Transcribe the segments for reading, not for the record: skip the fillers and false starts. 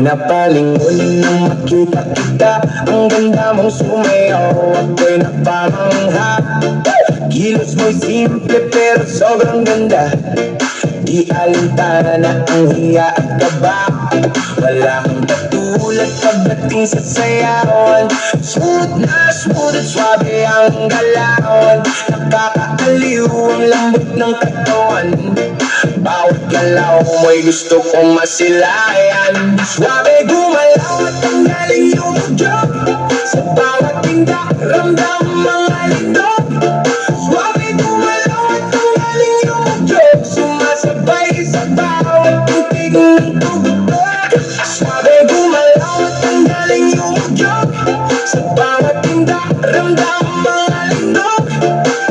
napalingon nang makita kita. Ang ganda mong sumayaw, ako'y napamangha. Kilos mo'y simple pero sobrang ganda. Di alintana na ang hiya at kaba. Wala kang katulad pagdating sa sayawan. Smooth na smooth at swabe ang galawan. Nakakaaliw ang lambot ng katawan. Bawat galaw mo'y gusto kong masilayan. Swabe gumalaw at ang galing lumudyo. Sa bawat tindak ramdam mga lindog. Swabe gumalaw at ang galing lumudyo. Sumasabay sa bawat tutig ng tugtog. Swabe gumalaw at ang galing lumudyo. Sa bawat tindak ramdam mga lindog.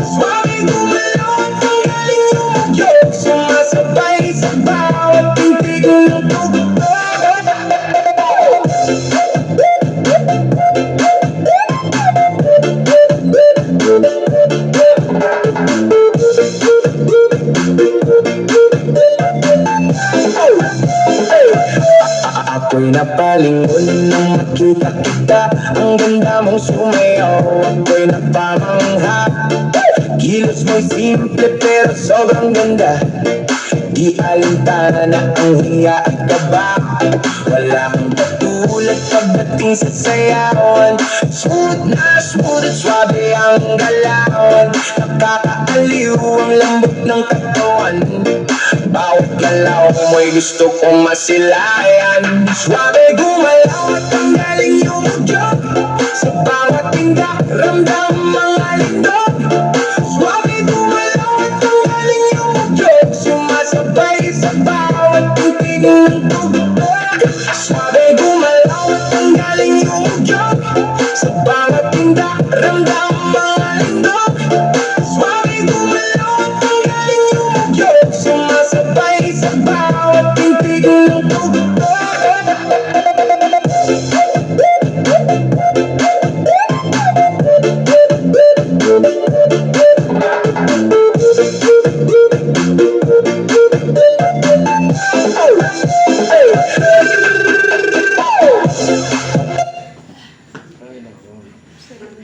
Swabe gumalaw at ang galing lumudyo. Sumasabay sa bawat tutig ng tugtog. Ako'y napalingon nang makita kita. Ang ganda mong sumayaw, ako'y napamangha. Kilos mo'y simple pero sobrang ganda. Di alintana na ang hiya at kaba. Wala kang katulad pagdating sa sayawan. Smooth na smooth at swabe ang galawan. Nakakaaliw ang lambot ng katawan. Bawat galaw mo'y gusto kong masilayan. Swabe gumalaw at ang galing lumudyo. Sa bawat tindak ramdam mga lindog. Swabe gumalaw at ang galing lumudyo. Sumasabay sa bawat tutig ng tugtog. Swabe gumalaw at ang galing lumudyo. Sa bawat tindak ramdam mga lindog.